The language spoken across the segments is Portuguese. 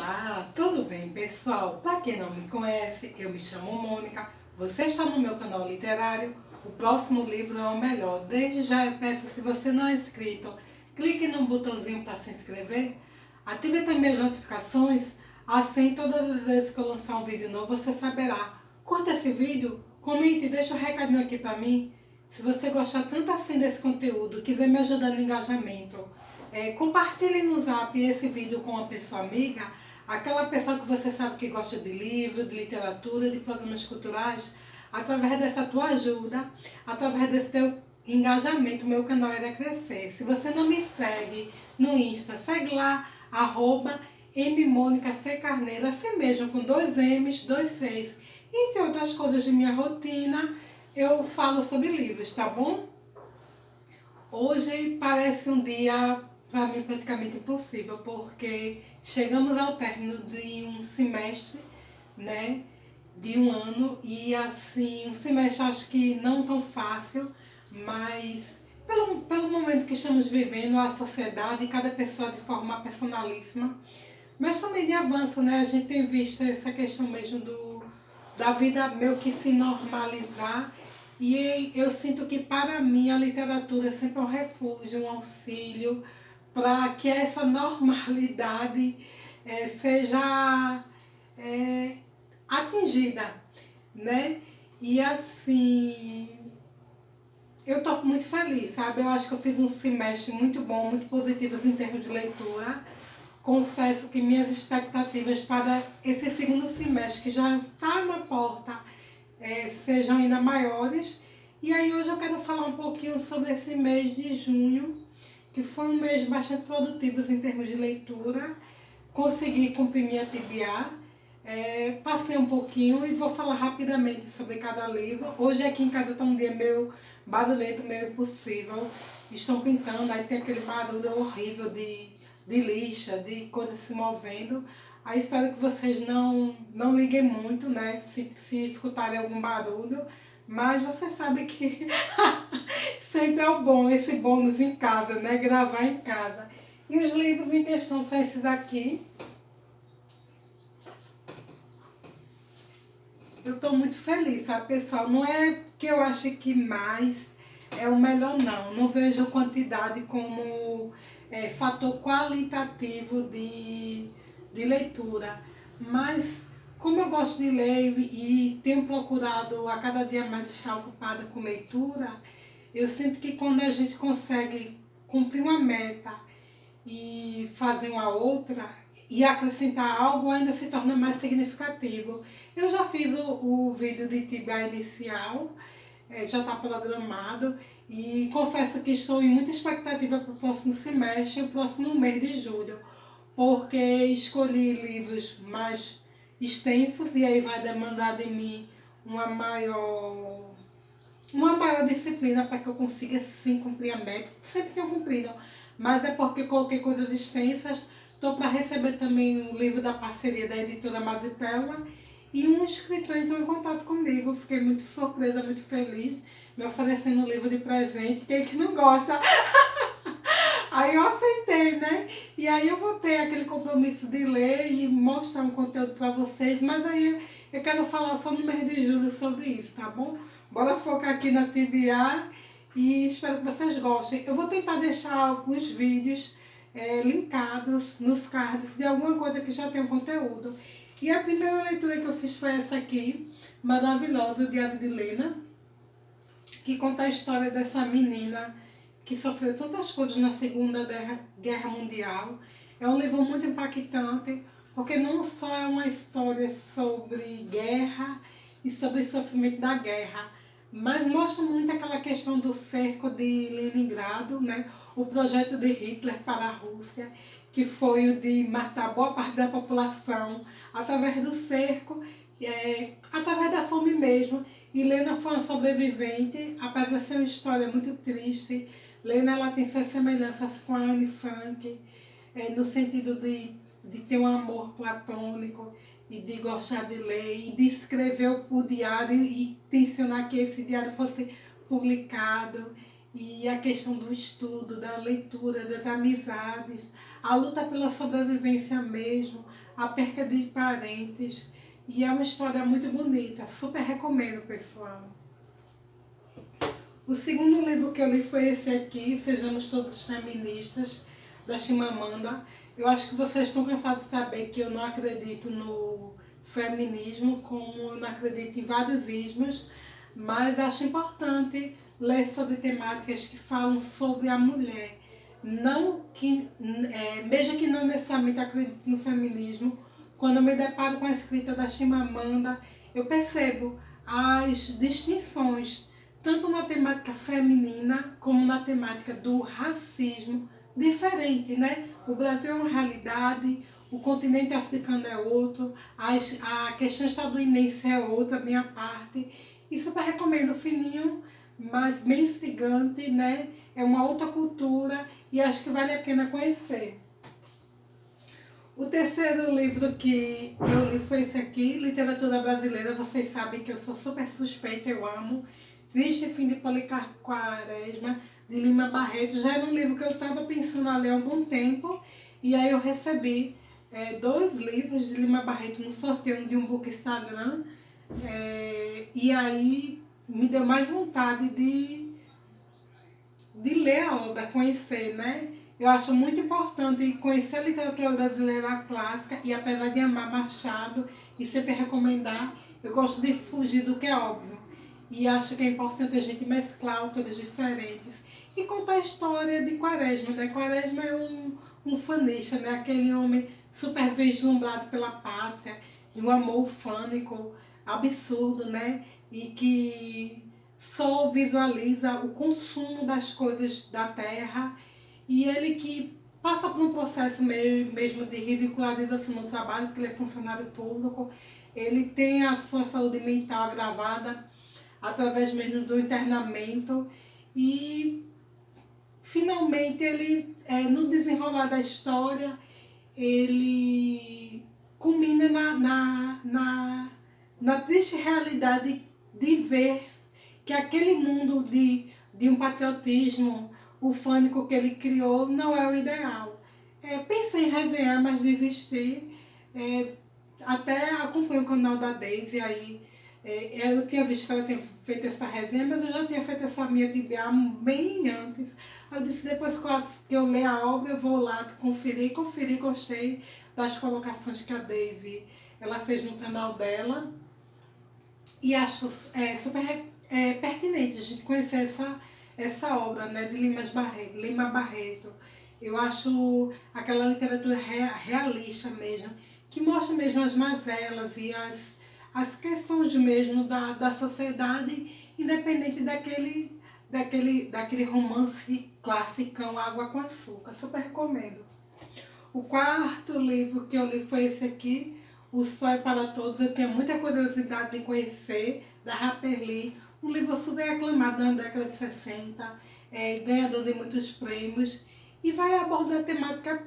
Olá, tudo bem, pessoal? Para quem não me conhece, eu me chamo Mônica. Você está no meu canal literário. O próximo livro é o melhor. Desde já eu peço, se você não é inscrito, clique no botãozinho para se inscrever. Ative também as notificações, assim todas as vezes que eu lançar um vídeo novo você saberá. Curta esse vídeo, comente e deixa um recadinho aqui para mim. Se você gostar tanto assim desse conteúdo, quiser me ajudar no engajamento, compartilhe no Zap esse vídeo com uma pessoa amiga, aquela pessoa que você sabe que gosta de livro, de literatura, de programas culturais. Através dessa tua ajuda, através desse teu engajamento, meu canal irá crescer. Se você não me segue no Insta, segue lá, @mMônicaCcarneiro, assim mesmo, com 2 M's, 2 C's. E entre outras coisas de minha rotina, eu falo sobre livros, tá bom? Hoje parece um dia, para mim, praticamente impossível, porque chegamos ao término de um semestre, né, de um ano, e assim, um semestre acho que não tão fácil, mas pelo momento que estamos vivendo, a sociedade, cada pessoa de forma personalíssima, mas também de avanço, né, a gente tem visto essa questão mesmo da vida meio que se normalizar. E eu sinto que para mim a literatura é sempre um refúgio, um auxílio para que essa normalidade seja atingida, né? E assim, eu estou muito feliz, sabe? Eu acho que eu fiz um semestre muito bom, muito positivo em termos de leitura. Confesso que minhas expectativas para esse segundo semestre, que já está na porta, sejam ainda maiores. E aí hoje eu quero falar um pouquinho sobre esse mês de junho, que foi um mês bastante produtivo em termos de leitura. Consegui cumprir minha TBA, passei um pouquinho e vou falar rapidamente sobre cada livro. Hoje aqui em casa está um dia meio barulhento, meio impossível. Estão pintando, aí tem aquele barulho horrível de lixa, de coisas se movendo. Aí espero que vocês não liguem muito, né, se escutarem algum barulho, mas você sabe que sempre é o bom, esse bônus em casa, né, gravar em casa. E os livros em questão são esses aqui. Eu estou muito feliz, sabe, pessoal? Não é que eu ache que mais é o melhor, não. Não vejo quantidade como fator qualitativo de leitura. Mas, como eu gosto de ler e tenho procurado a cada dia mais estar ocupada com leitura, eu sinto que quando a gente consegue cumprir uma meta e fazer uma outra e acrescentar algo, ainda se torna mais significativo. Eu já fiz o vídeo de TBA inicial, já está programado, e confesso que estou em muita expectativa para o próximo semestre, o próximo mês de julho, porque escolhi livros mais extensos e aí vai demandar de mim uma maior disciplina para que eu consiga sim cumprir a meta. Sempre tenho cumprido, mas é porque coloquei coisas extensas. Estou para receber também um livro da parceria da editora Madre Pérola e um escritor entrou em contato comigo. Fiquei muito surpresa, muito feliz, me oferecendo um livro de presente. Quem que não gosta? Aí eu aceitei, né? E aí eu vou ter aquele compromisso de ler e mostrar um conteúdo para vocês, mas aí eu quero falar só no mês de julho sobre isso, tá bom? Bora focar aqui na TBA e espero que vocês gostem. Eu vou tentar deixar alguns vídeos linkados nos cards de alguma coisa que já tem conteúdo. E a primeira leitura que eu fiz foi essa aqui, maravilhosa, o Diário de Lena, que conta a história dessa menina que sofreu tantas coisas na Segunda Guerra Mundial. É um livro muito impactante, porque não só é uma história sobre guerra e sobre o sofrimento da guerra, mas mostra muito aquela questão do cerco de Leningrado, né? O projeto de Hitler para a Rússia, que foi o de matar boa parte da população através do cerco, através da fome mesmo. E Lena foi uma sobrevivente, apesar de ser uma história muito triste. Lena ela tem suas semelhanças com a Anne Frank, no sentido de ter um amor platônico e de gostar de ler e de escrever o diário e tensionar que esse diário fosse publicado. E a questão do estudo, da leitura, das amizades, a luta pela sobrevivência mesmo, a perda de parentes. E é uma história muito bonita, super recomendo, pessoal. O segundo livro que eu li foi esse aqui, Sejamos Todos Feministas, da Chimamanda. Eu acho que vocês estão cansados de saber que eu não acredito no feminismo, como eu não acredito em vários ismos, mas acho importante ler sobre temáticas que falam sobre a mulher. Não que, mesmo que não necessariamente acredite no feminismo, quando eu me deparo com a escrita da Chimamanda, eu percebo as distinções, tanto na temática feminina como na temática do racismo, diferente, né? O Brasil é uma realidade, o continente africano é outro, a questão estadunidense é outra, minha parte. E super recomendo, fininho, mas bem instigante, né? É uma outra cultura e acho que vale a pena conhecer. O terceiro livro que eu li foi esse aqui, Literatura Brasileira. Vocês sabem que eu sou super suspeita, eu amo. Triste Fim de Policarpo Quaresma, de Lima Barreto. Já era um livro que eu estava pensando a ler há algum tempo. E aí eu recebi 2 livros de Lima Barreto no sorteio de um book Instagram. E aí me deu mais vontade de ler a obra, conhecer, né? Eu acho muito importante conhecer a literatura brasileira clássica e apesar de amar Machado e sempre recomendar, eu gosto de fugir do que é óbvio. E acho que é importante a gente mesclar autores diferentes e contar a história de Quaresma, né? Quaresma é um fanista, né? Aquele homem super vislumbrado pela pátria, de um amor ufânico absurdo, né? E que só visualiza o consumo das coisas da terra e ele que passa por um processo mesmo de ridicularização no trabalho, porque ele é funcionário público, ele tem a sua saúde mental agravada através mesmo do internamento e finalmente ele, no desenrolar da história, ele culmina na triste realidade de ver que aquele mundo de um patriotismo ufânico que ele criou não é o ideal. Pensei em resenhar, mas desisti. Até acompanho o canal da Daisy aí. Eu tinha visto que ela tinha feito essa resenha, mas eu já tinha feito essa minha TBA bem antes. Eu disse, depois que eu ler a obra, eu vou lá conferir, gostei das colocações que a Daisy ela fez no canal dela. E acho super pertinente a gente conhecer essa obra, né, de Lima Barreto. Eu acho aquela literatura realista mesmo, que mostra mesmo as mazelas e as questões mesmo da sociedade, independente daquele romance classicão Água com Açúcar. Super recomendo. O quarto livro que eu li foi esse aqui, O Sol é para Todos. Eu tenho muita curiosidade em conhecer, da Harper Lee. Um livro super aclamado na década de 60, ganhador de muitos prêmios. E vai abordar a temática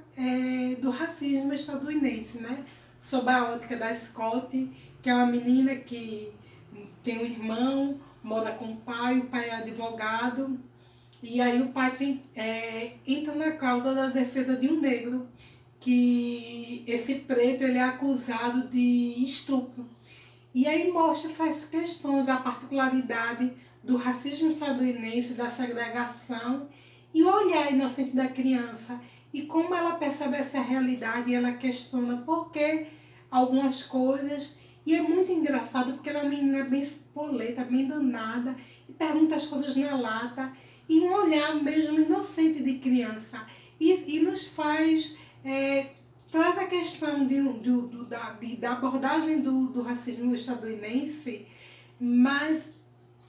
do racismo estadunidense, né? Sob a ótica da Scott, que é uma menina que tem um irmão, mora com o pai é advogado. E aí o pai entra na causa da defesa de um negro, que esse preto ele é acusado de estupro. E aí mostra essas questões, a particularidade do racismo estadunidense, da segregação e o olhar inocente da criança. E como ela percebe essa realidade e ela questiona por que algumas coisas. E é muito engraçado porque ela é uma menina bem espoleta, bem danada, e pergunta as coisas na lata, e um olhar mesmo inocente de criança. E nos faz, traz a questão da abordagem do racismo estadunidense, mas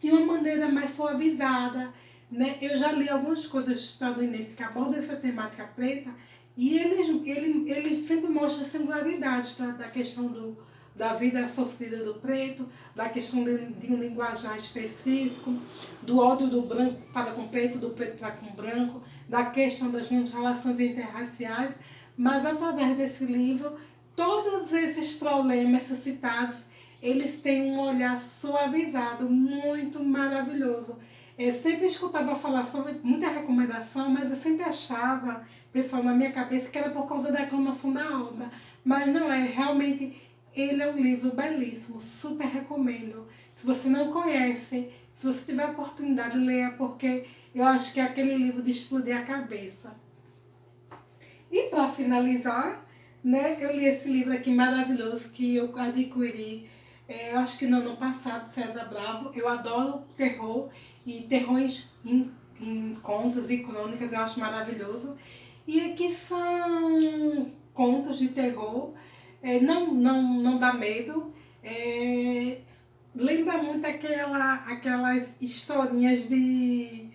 de uma maneira mais suavizada, né? Eu já li algumas coisas estadunidenses que abordam essa temática preta e ele sempre mostra singularidades da questão da vida sofrida do preto, da questão de um linguajar específico, do ódio do branco para com o preto, do preto para com o branco, da questão das relações interraciais, mas através desse livro, todos esses problemas suscitados, eles têm um olhar suavizado, muito maravilhoso. Eu sempre escutava falar sobre muita recomendação, mas eu sempre achava, pessoal, na minha cabeça, que era por causa da aclamação da obra. Mas não é, realmente ele é um livro belíssimo, super recomendo. Se você não conhece, se você tiver a oportunidade, leia, porque eu acho que é aquele livro de explodir a cabeça. E para finalizar, né, eu li esse livro aqui maravilhoso que eu adquiri, eu acho que no ano passado, César Bravo. Eu adoro terror e terror em contos e crônicas, eu acho maravilhoso. E aqui são contos de terror, não dá medo, lembra muito aquelas historinhas de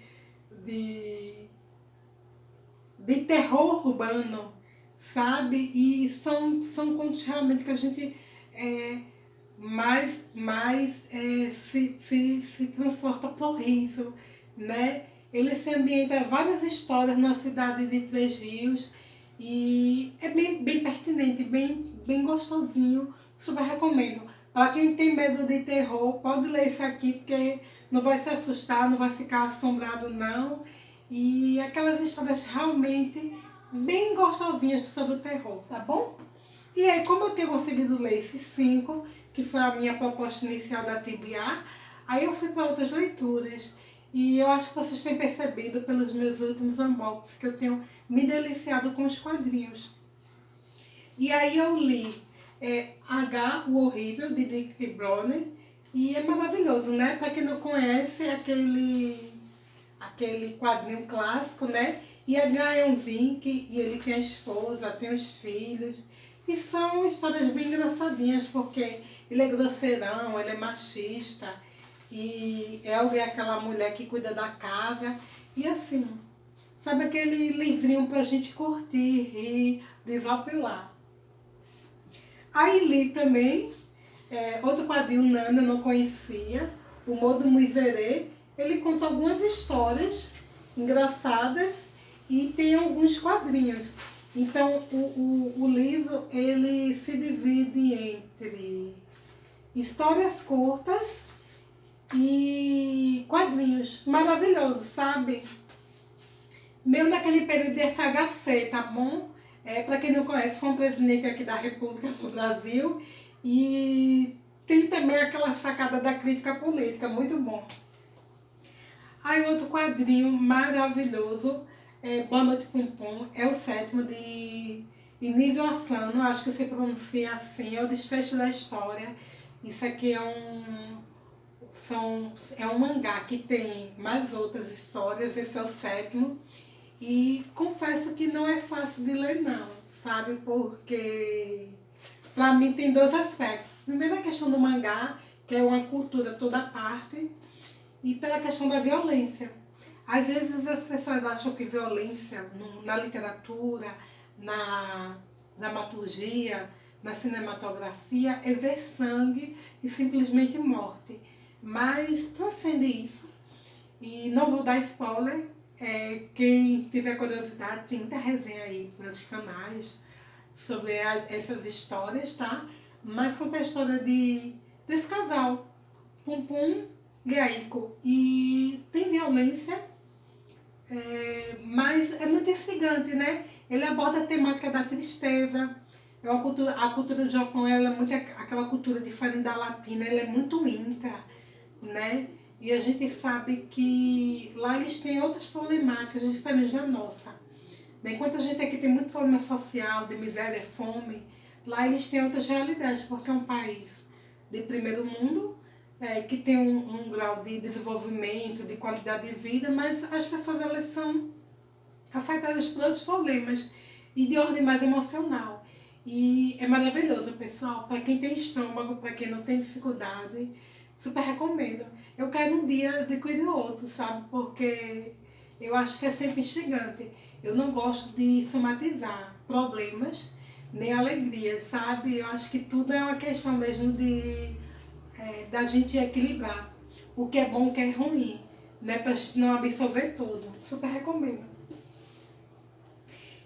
de terror urbano, sabe? E são contos realmente que a gente se transporta pro riso, né? Ele se ambienta várias histórias na cidade de Três Rios e é bem pertinente, bem gostosinho, super recomendo. Para quem tem medo de terror, pode ler isso aqui, porque não vai se assustar, não vai ficar assombrado não. E aquelas histórias realmente bem gostosinhas sobre o terror, tá bom? E aí, como eu tenho conseguido ler esses 5, que foi a minha proposta inicial da TBA, aí eu fui para outras leituras. E eu acho que vocês têm percebido pelos meus últimos unboxings que eu tenho me deliciado com os quadrinhos. E aí eu li H, o Horrível, de Dick Browne, e é maravilhoso, né? Para quem não conhece, é aquele quadrinho clássico, né? E H é um Vink, e ele tem a esposa, tem os filhos. E são histórias bem engraçadinhas, porque ele é grosseirão, ele é machista, e Helga é aquela mulher que cuida da casa. E assim, sabe aquele livrinho pra gente curtir, rir, desopilar. Aí li também outro quadrinho, Nana, eu não conhecia, O Modo Miserê. Ele conta algumas histórias engraçadas e tem alguns quadrinhos. Então, o livro ele se divide entre histórias curtas e quadrinhos. Maravilhoso, sabe? Meio naquele período de FHC, tá bom? Para quem não conhece, foi um presidente aqui da República do Brasil. E tem também aquela sacada da crítica política, muito bom. Aí outro quadrinho maravilhoso, Boa Noite Pum Pum, é o 7º de Início Asano, acho que se pronuncia assim, é o desfecho da história. Isso aqui é um mangá que tem mais outras histórias, esse é o 7º. E confesso que não é fácil de ler não, sabe? Porque pra mim tem dois aspectos. Primeiro a questão do mangá, que é uma cultura toda à parte, e pela questão da violência. Às vezes as pessoas acham que violência na literatura, na dramaturgia, na cinematografia é ver sangue e simplesmente morte. Mas transcende isso. E não vou dar spoiler. Quem tiver curiosidade, tem muita resenha aí nos canais sobre essas histórias, tá? Mas conta a história desse casal, Pum Pum e Aiko. E tem violência, mas é muito instigante, né? Ele aborda a temática da tristeza. A cultura do Japão ela é muito aquela cultura diferente da latina, ela é muito inca, né? E a gente sabe que lá eles têm outras problemáticas diferentes da nossa. Enquanto a gente aqui tem muito problema social, de miséria, fome, lá eles têm outras realidades, porque é um país de primeiro mundo, que tem um grau de desenvolvimento, de qualidade de vida, mas as pessoas elas são afetadas por outros problemas e de ordem mais emocional. E é maravilhoso, pessoal, para quem tem estômago, para quem não tem dificuldade, super recomendo. Eu quero um dia adquirir outro, sabe? Porque eu acho que é sempre instigante. Eu não gosto de somatizar problemas nem alegrias, sabe? Eu acho que tudo é uma questão mesmo da gente equilibrar o que é bom e o que é ruim, né? Pra gente não absorver tudo. Super recomendo.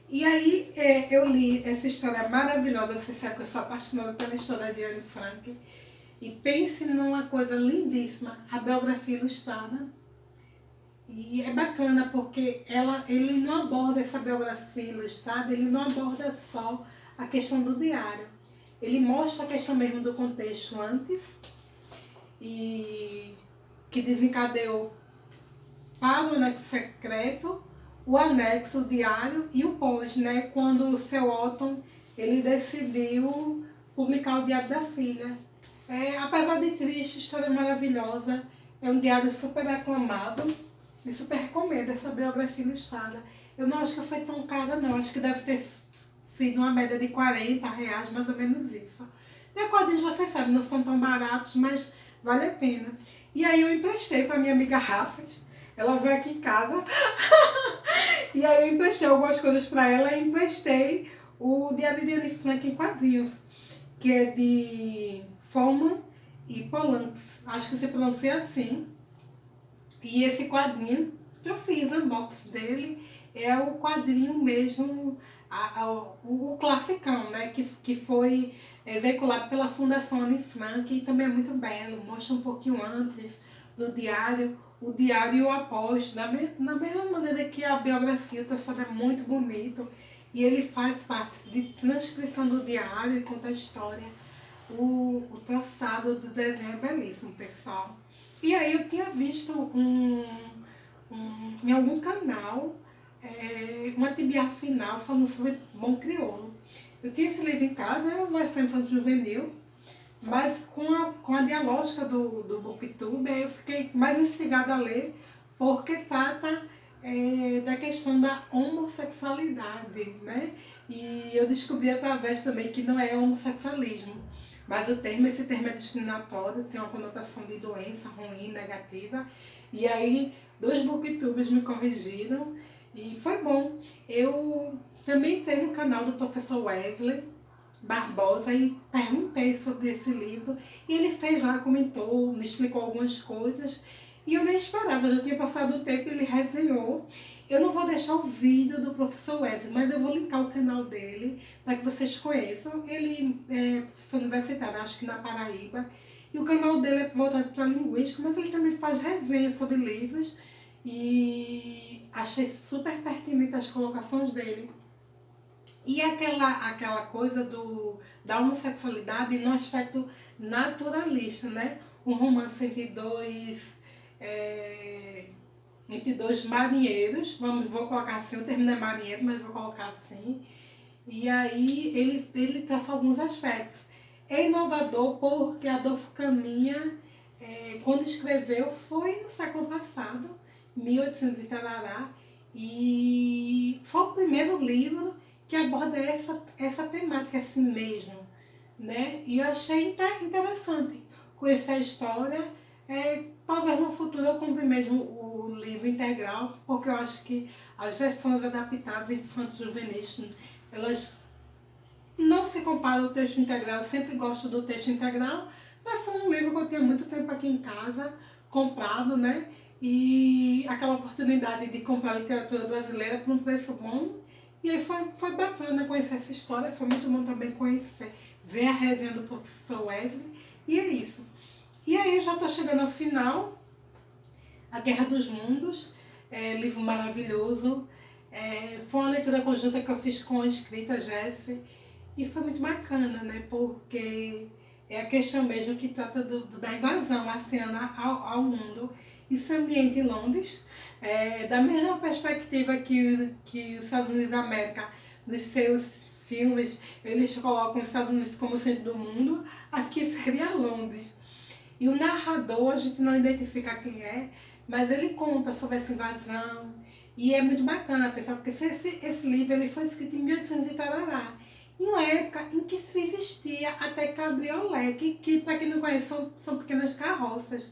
E aí eu li essa história maravilhosa, você sabe que eu sou apaixonada pela história de Anne Frank. E pense numa coisa lindíssima, a biografia ilustrada. E é bacana porque ele não aborda essa biografia ilustrada, ele não aborda só a questão do diário. Ele mostra a questão mesmo do contexto antes, e que desencadeou para o anexo secreto, o anexo, o diário e o pós, né? Quando o seu Otton, ele decidiu publicar o diário da filha. Apesar de triste, história maravilhosa, é um diário super aclamado e super recomendo essa biografia ilustrada. Eu não acho que foi tão cara não, acho que deve ter sido uma média de R$ 40, mais ou menos isso. E quadrinhos, vocês sabem, não são tão baratos, mas vale a pena. E aí eu emprestei para minha amiga Rafas, ela veio aqui em casa, e aí eu emprestei algumas coisas para ela e emprestei o Diário de Anne Frank em quadrinhos, que é de Forman e Polanski, acho que se pronuncia assim. E esse quadrinho que eu fiz unboxing dele é o quadrinho mesmo, o classicão, né? Que foi veiculado pela Fundação Anne Frank e também é muito belo, mostra um pouquinho antes do diário, o diário e o após, na mesma maneira que a biografia, o traçado é muito bonito e ele faz parte de transcrição do diário e conta a história. O traçado do desenho é belíssimo, pessoal. E aí eu tinha visto em algum canal uma TBA final falando sobre Bom Crioulo. Eu tinha esse livro em casa, é uma versão infantil juvenil, mas com a dialógica do Booktube, eu fiquei mais instigada a ler, porque trata da questão da homossexualidade, né? E eu descobri através também que não é homossexualismo, mas esse termo é discriminatório, tem uma conotação de doença ruim, negativa. E aí, 2 booktubers me corrigiram e foi bom. Eu também tenho no canal do professor Wesley Barbosa e perguntei sobre esse livro. E ele fez lá, comentou, me explicou algumas coisas. E eu nem esperava, já tinha passado um tempo e ele resenhou. Eu não vou deixar o vídeo do professor Wesley, mas eu vou linkar o canal dele para que vocês conheçam. Ele é professor universitário, acho que na Paraíba. E o canal dele é voltado para a linguística, mas ele também faz resenhas sobre livros. E achei super pertinente as colocações dele. E aquela coisa da homossexualidade no aspecto naturalista, né? Um romance entre dois marinheiros, vou colocar assim, o termo não é marinheiro, mas vou colocar assim. E aí ele traça alguns aspectos. É inovador porque Adolfo Caminha, quando escreveu, foi no século passado, 1800 e tarará, e foi o primeiro livro que aborda essa temática assim mesmo, né? E eu achei interessante conhecer a história. Talvez no futuro eu compre mesmo o livro integral, porque eu acho que as versões adaptadas infantis juvenis, elas não se comparam ao texto integral. Eu sempre gosto do texto integral, mas foi um livro que eu tinha muito tempo aqui em casa, comprado, né? E aquela oportunidade de comprar literatura brasileira por um preço bom. E aí foi bacana conhecer essa história, foi muito bom também ver a resenha do professor Wesley. E é isso. E aí eu já estou chegando ao final, A Guerra dos Mundos, livro maravilhoso. Foi uma leitura conjunta que eu fiz com a escrita Jessie e foi muito bacana, né? Porque é a questão mesmo que trata da invasão marciana ao mundo. Isso é ambiente em Londres, da mesma perspectiva que os Estados Unidos da América, nos seus filmes, eles colocam os Estados Unidos como centro do mundo, aqui seria Londres. E o narrador, a gente não identifica quem é, mas ele conta sobre essa invasão. E é muito bacana, pessoal, porque esse livro ele foi escrito em 1800 e tarará, em uma época em que se vestia até cabriolé, que para quem não conhece, são pequenas carroças.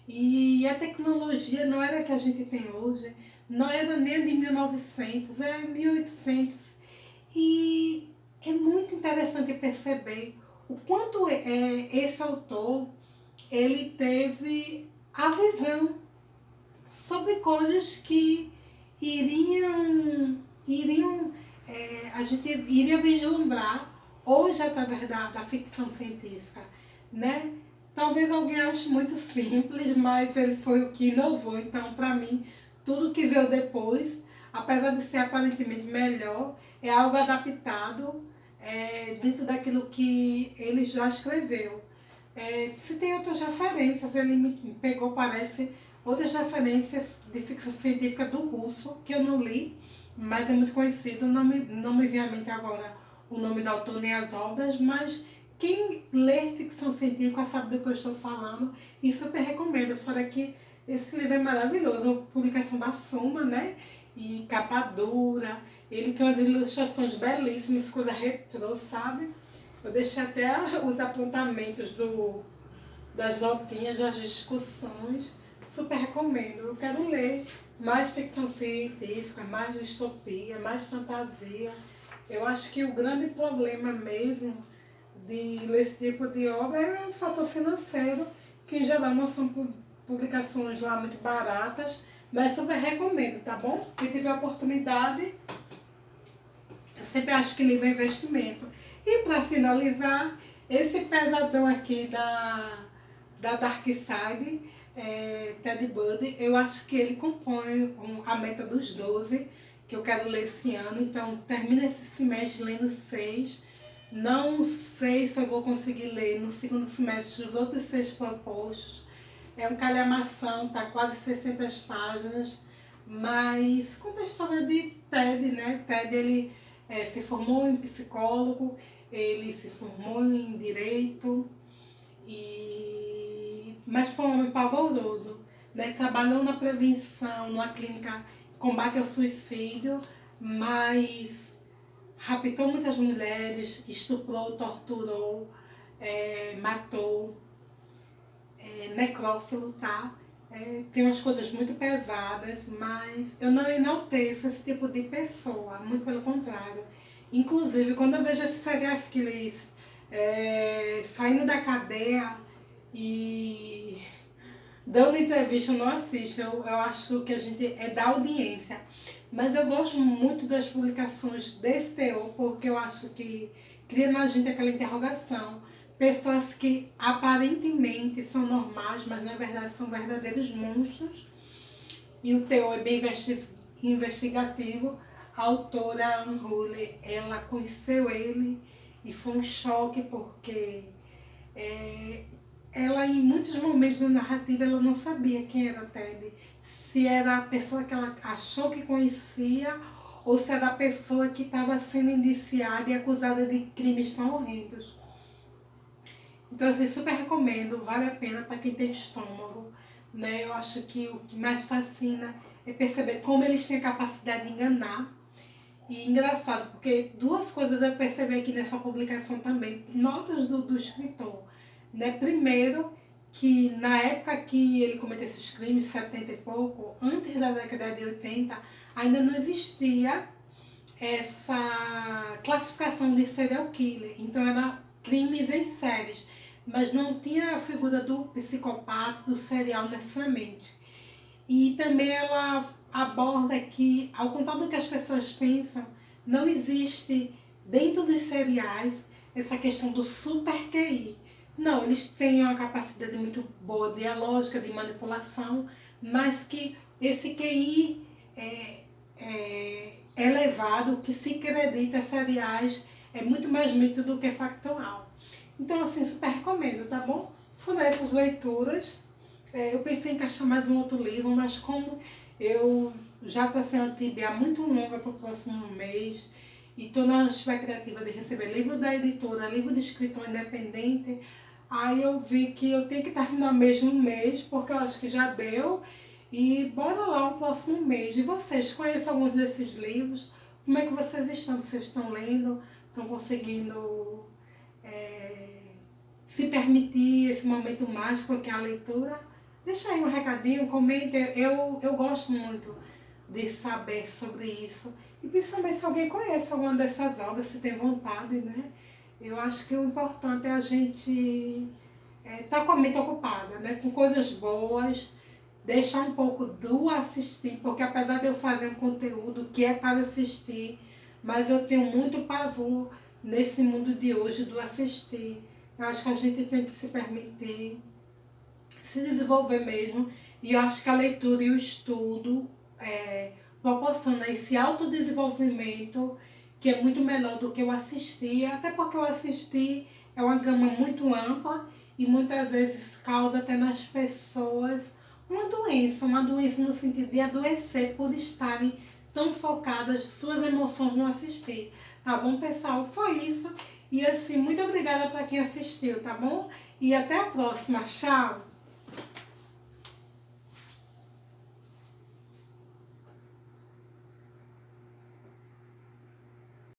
E a tecnologia não era a que a gente tem hoje, não era nem a de 1900, era 1800. E é muito interessante perceber o quanto esse autor ele teve a visão sobre coisas que a gente iria vislumbrar hoje através da ficção científica, né? Talvez alguém ache muito simples, mas ele foi o que inovou. Então, para mim, tudo que veio depois, apesar de ser aparentemente melhor, é algo adaptado dentro daquilo que ele já escreveu. Se tem outras referências, ele me pegou, parece, outras referências de ficção científica do russo, que eu não li, mas é muito conhecido, não me vem à mente agora o nome do autor nem as obras, mas quem lê ficção científica sabe do que eu estou falando e super recomendo, fora que esse livro é maravilhoso, publicação da Suma, né? E capa dura, ele tem umas ilustrações belíssimas, coisa retrô, sabe? Eu deixei até os apontamentos das notinhas, das discussões. Super recomendo. Eu quero ler mais ficção científica, mais distopia, mais fantasia. Eu acho que o grande problema mesmo de ler esse tipo de obra é o fator financeiro, que em geral não são publicações lá muito baratas, mas super recomendo, tá bom? Se tiver oportunidade, eu sempre acho que livro é investimento. E para finalizar, esse pesadão aqui da Dark Side, Ted Bundy, eu acho que ele compõe a meta dos 12 que eu quero ler esse ano. Então, termina esse semestre lendo 6. Não sei se eu vou conseguir ler no segundo semestre os outros 6 propostos. É um calhamação, tá quase 600 páginas, mas conta a história de Ted, né? Ted, ele se formou em psicólogo, ele se formou em direito, mas foi um homem pavoroso, né? Trabalhou na prevenção, numa clínica de combate ao suicídio, mas raptou muitas mulheres, estuprou, torturou, matou, necrófilo, tá? Tem umas coisas muito pesadas, mas eu não enalteço esse tipo de pessoa, muito pelo contrário. Inclusive, quando eu vejo esses serial killers saindo da cadeia e dando entrevista, eu não assisto. Eu acho que a gente é da audiência. Mas eu gosto muito das publicações desse teor, porque eu acho que cria na gente aquela interrogação. Pessoas que aparentemente são normais, mas na verdade são verdadeiros monstros. E o teor é bem investigativo. A autora Anne Hurley, ela conheceu ele e foi um choque porque ela, em muitos momentos da narrativa, ela não sabia quem era Ted. Se era a pessoa que ela achou que conhecia ou se era a pessoa que estava sendo indiciada e acusada de crimes tão horrendos. Então, assim, super recomendo, vale a pena para quem tem estômago, né? Eu acho que o que mais fascina é perceber como eles têm a capacidade de enganar. E engraçado, porque duas coisas eu percebi aqui nessa publicação também, notas do escritor, né? Primeiro, que na época que ele cometeu esses crimes, 70 e pouco, antes da década de 80, ainda não existia essa classificação de serial killer. Então era crimes em séries, mas não tinha a figura do psicopata, do serial necessariamente. E também ela aborda que, ao contrário do que as pessoas pensam, não existe dentro dos seriais essa questão do super QI. Não, eles têm uma capacidade muito boa dialógica, de manipulação, mas que esse QI elevado, que se acredita seriais, é muito mais mito do que factual. Então, assim, super recomendo, tá bom? Foram essas leituras. Eu pensei em encaixar mais um outro livro, mas como eu já estou sendo uma tibia muito longa para o próximo mês e estou na expectativa de receber livro da editora, livro de escritor independente, aí eu vi que eu tenho que terminar mesmo um mês, porque eu acho que já deu, e bora lá o próximo mês. E vocês, conhecem alguns desses livros? Como é que vocês estão? Vocês estão lendo? Estão conseguindo se permitir esse momento mágico que é a leitura? Deixa aí um recadinho, comente. Eu gosto muito de saber sobre isso. E principalmente se alguém conhece alguma dessas obras, se tem vontade, né? Eu acho que o importante é a gente estar com a mente ocupada, né? Com coisas boas, deixar um pouco do assistir, porque apesar de eu fazer um conteúdo que é para assistir, mas eu tenho muito pavor nesse mundo de hoje do assistir. Eu acho que a gente tem que se permitir se desenvolver mesmo. E eu acho que a leitura e o estudo proporciona esse autodesenvolvimento que é muito melhor do que eu assistir, até porque eu assisti é uma gama muito ampla e muitas vezes causa até nas pessoas uma doença no sentido de adoecer por estarem tão focadas suas emoções no assistir. Tá bom, pessoal? Foi isso. E assim, muito obrigada para quem assistiu, tá bom? E até a próxima. Tchau!